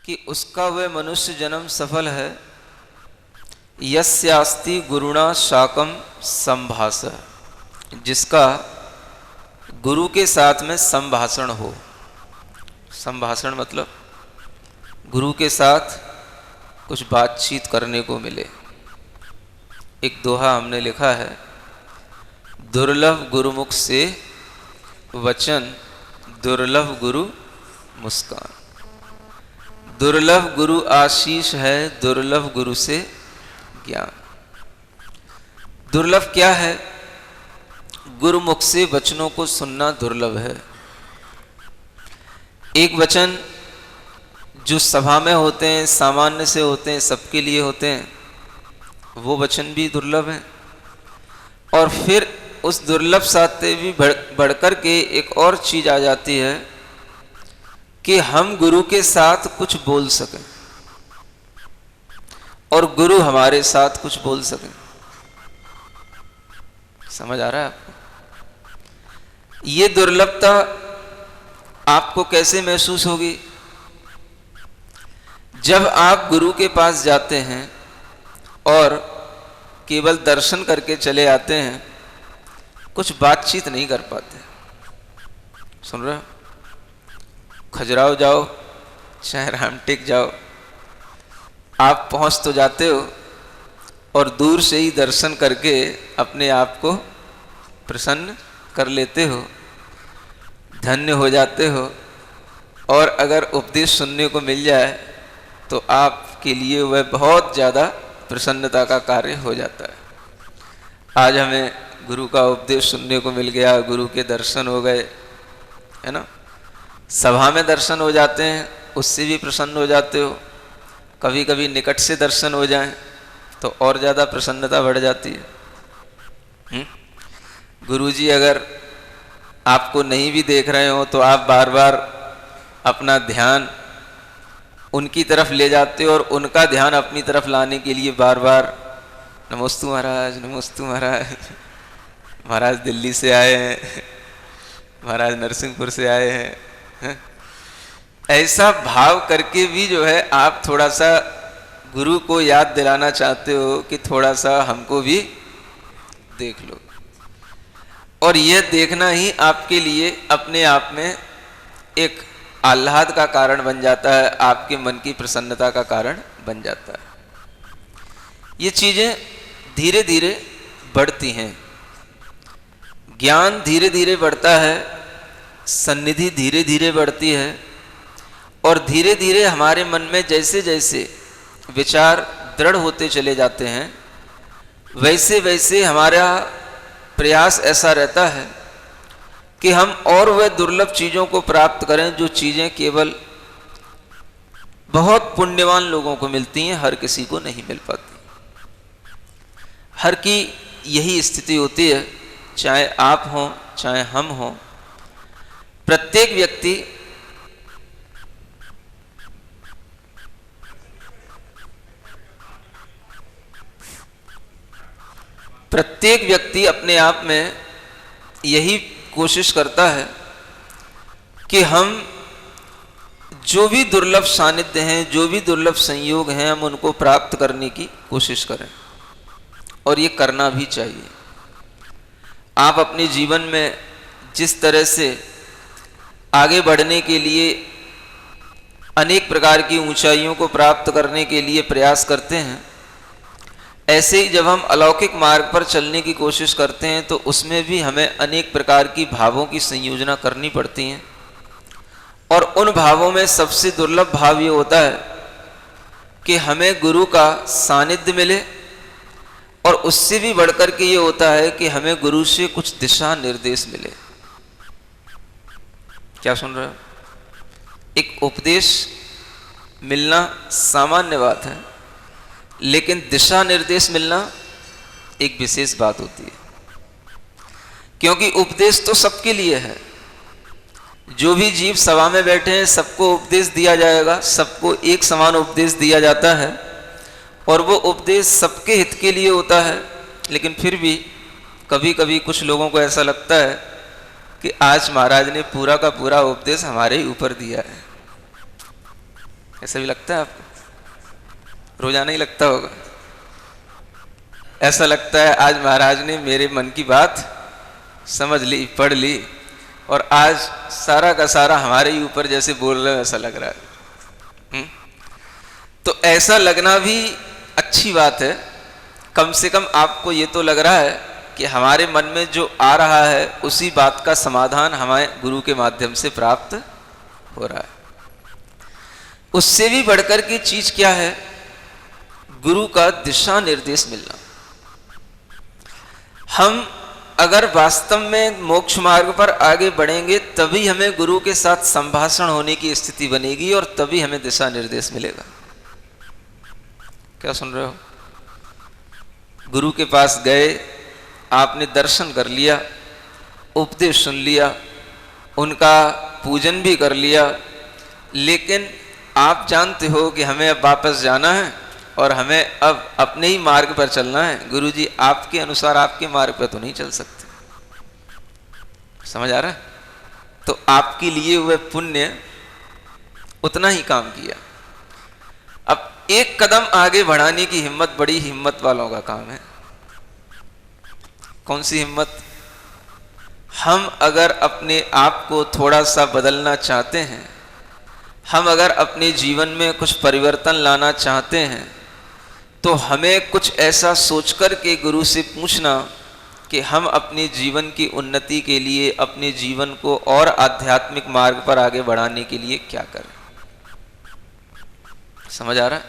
कि उसका वह मनुष्य जन्म सफल है यस्यास्ति गुरुणा शाकम संभाष, जिसका गुरु के साथ में संभाषण हो। संभाषण मतलब गुरु के साथ कुछ बातचीत करने को मिले। एक दोहा हमने लिखा है, दुर्लभ गुरुमुख से वचन, दुर्लभ गुरु मुस्कान। दुर्लभ गुरु आशीष है, दुर्लभ गुरु से ज्ञान। दुर्लभ क्या है? गुरुमुख से वचनों को सुनना दुर्लभ है। एक वचन जो सभा में होते हैं, सामान्य से होते हैं, सबके लिए होते हैं, वो वचन भी दुर्लभ है। और फिर उस दुर्लभ साथ भी बढ़कर के एक और चीज आ जाती है कि हम गुरु के साथ कुछ बोल सकें और गुरु हमारे साथ कुछ बोल सकें। समझ आ रहा है आपको? ये दुर्लभता आपको कैसे महसूस होगी? जब आप गुरु के पास जाते हैं और केवल दर्शन करके चले आते हैं, कुछ बातचीत नहीं कर पाते। सुन रहे हो? खजुराहो जाओ चाहे रामटेक जाओ, आप पहुंच तो जाते हो और दूर से ही दर्शन करके अपने आप को प्रसन्न कर लेते हो, धन्य हो जाते हो। और अगर उपदेश सुनने को मिल जाए तो आपके लिए वह बहुत ज़्यादा प्रसन्नता का कार्य हो जाता है। आज हमें गुरु का उपदेश सुनने को मिल गया, गुरु के दर्शन हो गए, है ना। सभा में दर्शन हो जाते हैं, उससे भी प्रसन्न हो जाते हो। कभी कभी निकट से दर्शन हो जाएं तो और ज़्यादा प्रसन्नता बढ़ जाती है। गुरुजी अगर आपको नहीं भी देख रहे हो तो आप बार बार अपना ध्यान उनकी तरफ ले जाते हो और उनका ध्यान अपनी तरफ लाने के लिए बार बार नमोस्तु महाराज, नमोस्तु महाराज, महाराज दिल्ली से आए हैं, महाराज नरसिंहपुर से आए हैं। ऐसा भाव करके भी जो है आप थोड़ा सा गुरु को याद दिलाना चाहते हो कि थोड़ा सा हमको भी देख लो। और यह देखना ही आपके लिए अपने आप में एक आह्लाद का कारण बन जाता है, आपके मन की प्रसन्नता का कारण बन जाता है। ये चीजें धीरे धीरे बढ़ती हैं, ज्ञान धीरे धीरे बढ़ता है, सन्निधि धीरे धीरे बढ़ती है और धीरे धीरे हमारे मन में जैसे जैसे विचार दृढ़ होते चले जाते हैं, वैसे वैसे हमारा प्रयास ऐसा रहता है कि हम और वह दुर्लभ चीज़ों को प्राप्त करें जो चीज़ें केवल बहुत पुण्यवान लोगों को मिलती हैं, हर किसी को नहीं मिल पाती। हर की यही स्थिति होती है, चाहे आप हों चाहे हम हों। प्रत्येक व्यक्ति अपने आप में यही कोशिश करता है कि हम जो भी दुर्लभ सानिध्य हैं, जो भी दुर्लभ संयोग हैं, हम उनको प्राप्त करने की कोशिश करें। और ये करना भी चाहिए। आप अपने जीवन में जिस तरह से आगे बढ़ने के लिए अनेक प्रकार की ऊंचाइयों को प्राप्त करने के लिए प्रयास करते हैं, ऐसे ही जब हम अलौकिक मार्ग पर चलने की कोशिश करते हैं तो उसमें भी हमें अनेक प्रकार की भावों की संयोजना करनी पड़ती हैं। और उन भावों में सबसे दुर्लभ भाव ये होता है कि हमें गुरु का सानिध्य मिले, और उससे भी बढ़कर के ये होता है कि हमें गुरु से कुछ दिशा निर्देश मिले। क्या सुन रहे हो? एक उपदेश मिलना सामान्य बात है, लेकिन दिशा निर्देश मिलना एक विशेष बात होती है। क्योंकि उपदेश तो सबके लिए है। जो भी जीव सभा में बैठे हैं सबको उपदेश दिया जाएगा, सबको एक समान उपदेश दिया जाता है और वो उपदेश सबके हित के लिए होता है। लेकिन फिर भी कभी कभी कुछ लोगों को ऐसा लगता है कि आज महाराज ने पूरा का पूरा उपदेश हमारे ही ऊपर दिया है। ऐसा भी लगता है आपको? रोजाना ही लगता होगा। ऐसा लगता है आज महाराज ने मेरे मन की बात समझ ली, पढ़ ली, और आज सारा का सारा हमारे ही ऊपर जैसे बोल रहे हो, ऐसा लग रहा है। तो ऐसा लगना भी अच्छी बात है। कम से कम आपको ये तो लग रहा है कि हमारे मन में जो आ रहा है उसी बात का समाधान हमें गुरु के माध्यम से प्राप्त हो रहा है। उससे भी बढ़कर की चीज क्या है? गुरु का दिशा निर्देश मिलना। हम अगर वास्तव में मोक्ष मार्ग पर आगे बढ़ेंगे तभी हमें गुरु के साथ संभाषण होने की स्थिति बनेगी और तभी हमें दिशा निर्देश मिलेगा। क्या सुन रहे हो? गुरु के पास गए, आपने दर्शन कर लिया, उपदेश सुन लिया, उनका पूजन भी कर लिया, लेकिन आप जानते हो कि हमें अब वापस जाना है और हमें अब अपने ही मार्ग पर चलना है। गुरु जी आपके अनुसार आपके मार्ग पर तो नहीं चल सकते। समझ आ रहा है? तो आपके लिए हुए पुण्य उतना ही काम किया। अब एक कदम आगे बढ़ाने की हिम्मत बड़ी हिम्मत वालों का काम है। कौन सी हिम्मत? हम अगर अपने आप को थोड़ा सा बदलना चाहते हैं, हम अगर अपने जीवन में कुछ परिवर्तन लाना चाहते हैं, तो हमें कुछ ऐसा सोचकर के गुरु से पूछना कि हम अपने जीवन की उन्नति के लिए, अपने जीवन को और आध्यात्मिक मार्ग पर आगे बढ़ाने के लिए क्या करें। समझ आ रहा है?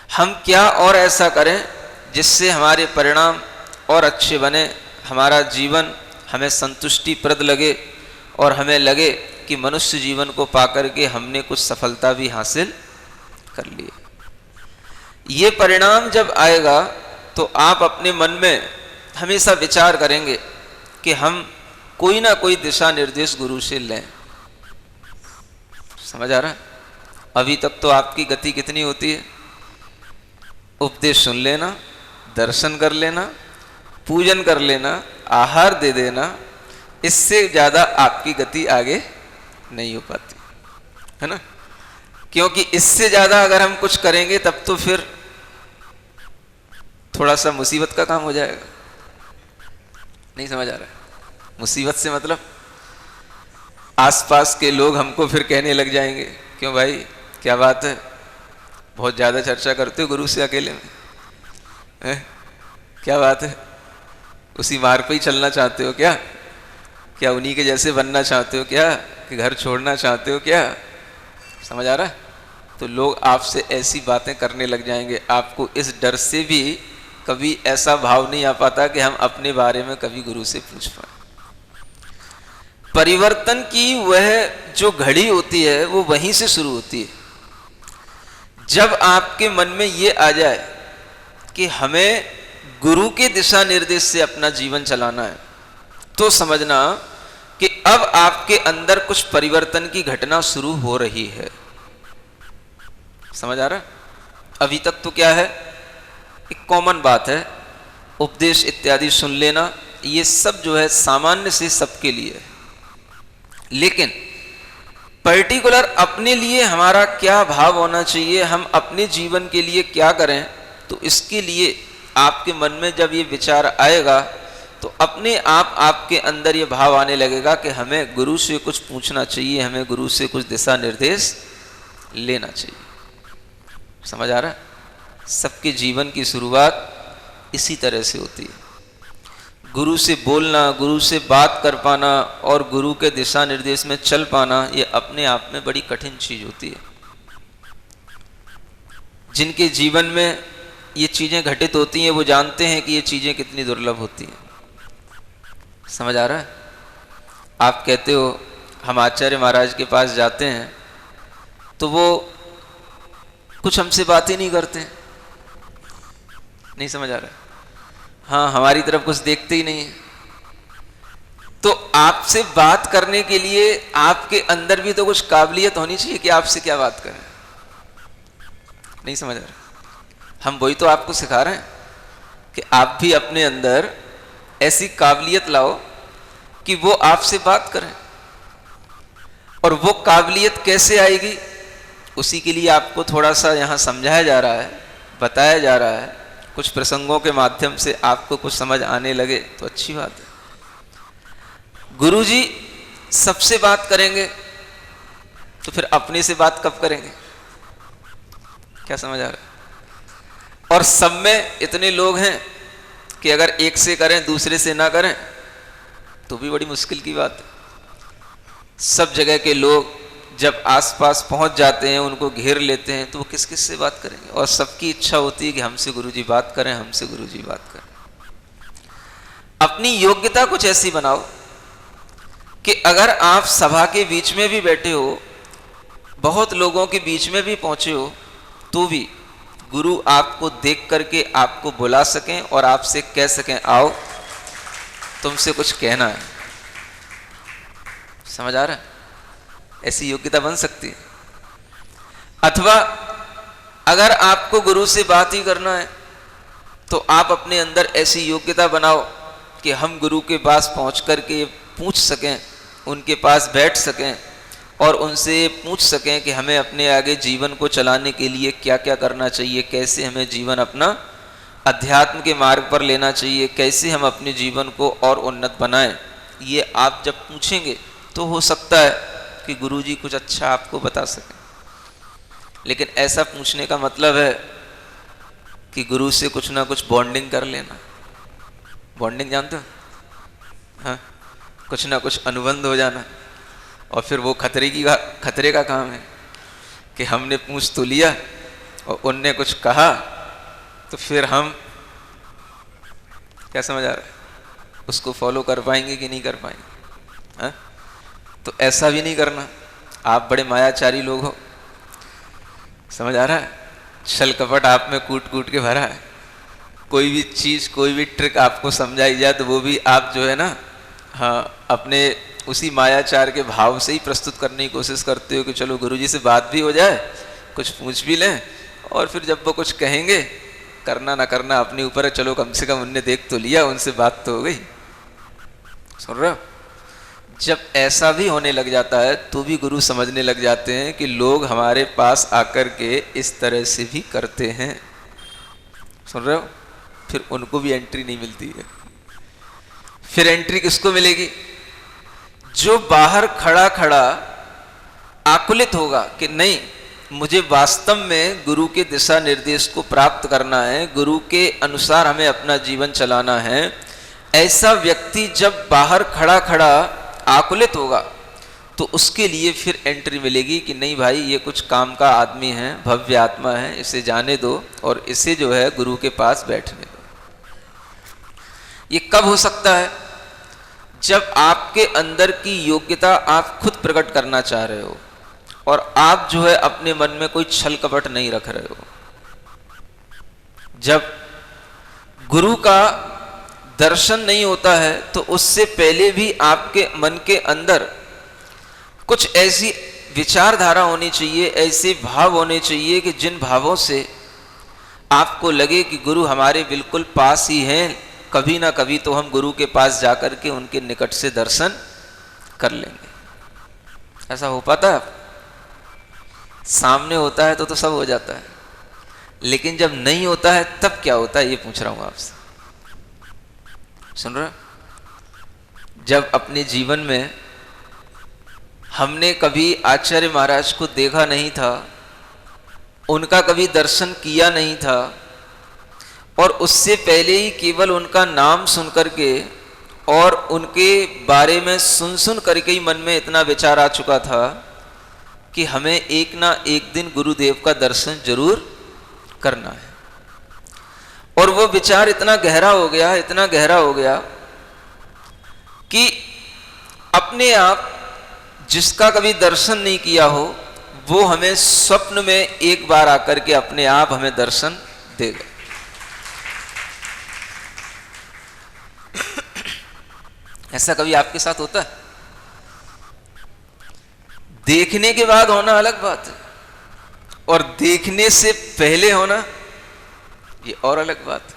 हम क्या और ऐसा करें जिससे हमारे परिणाम और अच्छे बने, हमारा जीवन हमें संतुष्टिप्रद लगे और हमें लगे कि मनुष्य जीवन को पाकर के हमने कुछ सफलता भी हासिल कर ली। ये परिणाम जब आएगा तो आप अपने मन में हमेशा विचार करेंगे कि हम कोई ना कोई दिशा निर्देश गुरु से लें। समझ आ रहा है? अभी तक तो आपकी गति कितनी होती है? उपदेश सुन लेना, दर्शन कर लेना, पूजन कर लेना, आहार दे देना, इससे ज्यादा आपकी गति आगे नहीं हो पाती है ना। क्योंकि इससे ज्यादा अगर हम कुछ करेंगे तब तो फिर थोड़ा सा मुसीबत का काम हो जाएगा। नहीं समझ आ रहा है? मुसीबत से मतलब आसपास के लोग हमको फिर कहने लग जाएंगे, क्यों भाई क्या बात है, बहुत ज्यादा चर्चा करते हो गुरु से अकेले में है? क्या बात है, उसी मार्ग पे ही चलना चाहते हो क्या? क्या उन्हीं के जैसे बनना चाहते हो क्या? कि घर छोड़ना चाहते हो क्या? समझ आ रहा है? तो लोग आपसे ऐसी बातें करने लग जाएंगे। आपको इस डर से भी कभी ऐसा भाव नहीं आ पाता कि हम अपने बारे में कभी गुरु से पूछ पाए। परिवर्तन की वह जो घड़ी होती है वो वहीं से शुरू होती है। जब आपके मन में ये आ जाए कि हमें गुरु के दिशा निर्देश से अपना जीवन चलाना है, तो समझना कि अब आपके अंदर कुछ परिवर्तन की घटना शुरू हो रही है। समझ आ रहा है? अभी तक तो क्या है, एक कॉमन बात है, उपदेश इत्यादि सुन लेना, ये सब जो है सामान्य से सबके लिए है। लेकिन पर्टिकुलर अपने लिए हमारा क्या भाव होना चाहिए, हम अपने जीवन के लिए क्या करें, तो इसके लिए आपके मन में जब ये विचार आएगा तो अपने आप आपके अंदर ये भाव आने लगेगा कि हमें गुरु से कुछ पूछना चाहिए, हमें गुरु से कुछ दिशा निर्देश लेना चाहिए। समझ आ रहा है? सबके जीवन की शुरुआत इसी तरह से होती है। गुरु से बोलना, गुरु से बात कर पाना और गुरु के दिशा निर्देश में चल पाना, ये अपने आप में बड़ी कठिन चीज होती है। जिनके जीवन में ये चीजें घटित होती हैं वो जानते हैं कि ये चीजें कितनी दुर्लभ होती हैं। समझ आ रहा है? आप कहते हो हम आचार्य महाराज के पास जाते हैं तो वो कुछ हमसे बात ही नहीं करते। नहीं समझ आ रहा है? हाँ, हमारी तरफ कुछ देखते ही नहीं है। तो आपसे बात करने के लिए आपके अंदर भी तो कुछ काबिलियत होनी चाहिए कि आपसे क्या बात करें। नहीं समझ आ रहा? हम वही तो आपको सिखा रहे हैं कि आप भी अपने अंदर ऐसी काबिलियत लाओ कि वो आपसे बात करें। और वो काबिलियत कैसे आएगी, उसी के लिए आपको थोड़ा सा यहाँ समझाया जा रहा है, बताया जा रहा है, कुछ प्रसंगों के माध्यम से आपको कुछ समझ आने लगे तो अच्छी बात है। गुरुजी सबसे बात करेंगे तो फिर अपने से बात कब करेंगे? क्या समझ आ रहा है? और सब में इतने लोग हैं कि अगर एक से करें दूसरे से ना करें तो भी बड़ी मुश्किल की बात है। सब जगह के लोग जब आसपास पहुंच जाते हैं, उनको घेर लेते हैं, तो वो किस किस से बात करेंगे? और सबकी इच्छा होती है कि हमसे गुरुजी बात करें, हमसे गुरुजी बात करें। अपनी योग्यता कुछ ऐसी बनाओ कि अगर आप सभा के बीच में भी बैठे हो, बहुत लोगों के बीच में भी पहुंचे हो, तो भी गुरु आपको देख करके आपको बुला सकें और आपसे कह सकें आओ तुमसे कुछ कहना है। समझ आ रहा है? ऐसी योग्यता बन सकती है। अथवा अगर आपको गुरु से बात ही करना है तो आप अपने अंदर ऐसी योग्यता बनाओ कि हम गुरु के पास पहुंच करके पूछ सकें, उनके पास बैठ सकें और उनसे पूछ सकें कि हमें अपने आगे जीवन को चलाने के लिए क्या क्या करना चाहिए, कैसे हमें जीवन अपना अध्यात्म के मार्ग पर लेना चाहिए, कैसे हम अपने जीवन को और उन्नत बनाएं। ये आप जब पूछेंगे तो हो सकता है कि गुरुजी कुछ अच्छा आपको बता सकें। लेकिन ऐसा पूछने का मतलब है कि गुरु से कुछ ना कुछ बॉन्डिंग कर लेना। बॉन्डिंग जानते हो? हाँ, कुछ ना कुछ अनुबंध हो जाना, और फिर वो खतरे का काम है कि हमने पूछ तो लिया और उनने कुछ कहा तो फिर हम, क्या समझ आ रहा है, उसको फॉलो कर पाएंगे कि नहीं कर पाएंगे? हाँ? तो ऐसा भी नहीं करना। आप बड़े मायाचारी लोग हो, समझ आ रहा है? छल कपट आप में कूट कूट के भरा है। कोई भी चीज, कोई भी ट्रिक आपको समझाई जाए तो वो भी आप जो है ना, हाँ, अपने उसी मायाचार के भाव से ही प्रस्तुत करने की कोशिश करते हो कि चलो गुरुजी से बात भी हो जाए, कुछ पूछ भी लें, और फिर जब वो कुछ कहेंगे, करना ना करना अपने ऊपर है, चलो कम से कम उनने देख तो लिया, उनसे बात तो हो गई। सुन रहे हो? जब ऐसा भी होने लग जाता है तो भी गुरु समझने लग जाते हैं कि लोग हमारे पास आकर के इस तरह से भी करते हैं। सुन रहे हो? फिर उनको भी एंट्री नहीं मिलती है। फिर एंट्री किसको मिलेगी? जो बाहर खड़ा खड़ा आकुलित होगा कि नहीं, मुझे वास्तव में गुरु के दिशा निर्देश को प्राप्त करना है, गुरु के अनुसार हमें अपना जीवन चलाना है। ऐसा व्यक्ति जब बाहर खड़ा खड़ा आकुलित होगा तो उसके लिए फिर एंट्री मिलेगी कि नहीं भाई, ये कुछ काम का आदमी है, भव्य आत्मा है, इसे जाने दो और इसे जो है गुरु के पास बैठने दो। ये कब हो सकता है? जब आपके अंदर की योग्यता आप खुद प्रकट करना चाह रहे हो और आप जो है अपने मन में कोई छल कपट नहीं रख रहे हो। जब गुरु का दर्शन नहीं होता है तो उससे पहले भी आपके मन के अंदर कुछ ऐसी विचारधारा होनी चाहिए, ऐसे भाव होने चाहिए कि जिन भावों से आपको लगे कि गुरु हमारे बिल्कुल पास ही हैं, कभी ना कभी तो हम गुरु के पास जाकर के उनके निकट से दर्शन कर लेंगे। ऐसा हो पाता है? सामने होता है तो सब हो जाता है, लेकिन जब नहीं होता है तब क्या होता है, ये पूछ रहा हूं आपसे। सुन रहे? जब अपने जीवन में हमने कभी आचार्य महाराज को देखा नहीं था, उनका कभी दर्शन किया नहीं था, और उससे पहले ही केवल उनका नाम सुन करके और उनके बारे में सुन करके ही मन में इतना विचार आ चुका था कि हमें एक ना एक दिन गुरुदेव का दर्शन जरूर करना है। और वो विचार इतना गहरा हो गया, इतना गहरा हो गया कि अपने आप जिसका कभी दर्शन नहीं किया हो वो हमें स्वप्न में एक बार आकर के अपने आप हमें दर्शन देगा। ऐसा कभी आपके साथ होता है? देखने के बाद होना अलग बात है, और देखने से पहले होना ये और अलग बात है।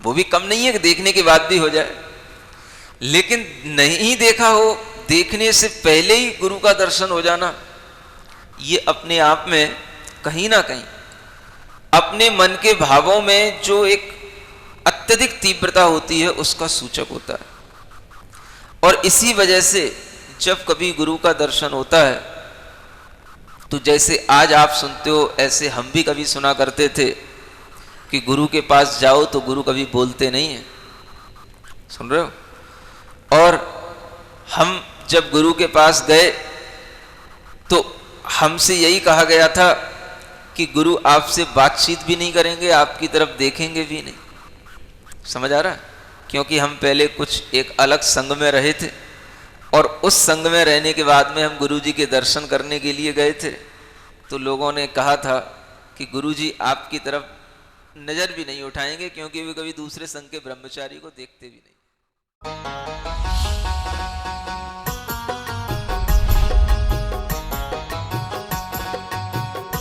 वो भी कम नहीं है कि देखने के बाद भी हो जाए, लेकिन नहीं देखा हो, देखने से पहले ही गुरु का दर्शन हो जाना, ये अपने आप में कहीं ना कहीं अपने मन के भावों में जो एक अत्यधिक तीव्रता होती है उसका सूचक होता है। और इसी वजह से जब कभी गुरु का दर्शन होता है तो जैसे आज आप सुनते हो ऐसे हम भी कभी सुना करते थे कि गुरु के पास जाओ तो गुरु कभी बोलते नहीं है। सुन रहे हो? और हम जब गुरु के पास गए तो हमसे यही कहा गया था कि गुरु आपसे बातचीत भी नहीं करेंगे, आपकी तरफ देखेंगे भी नहीं। समझ आ रहा है? क्योंकि हम पहले कुछ एक अलग संग में रहे थे और उस संग में रहने के बाद में हम गुरु जी के दर्शन करने के लिए गए थे, तो लोगों ने कहा था कि गुरु जी आपकी तरफ नजर भी नहीं उठाएंगे क्योंकि वे कभी दूसरे संघ के ब्रह्मचारी को देखते भी नहीं।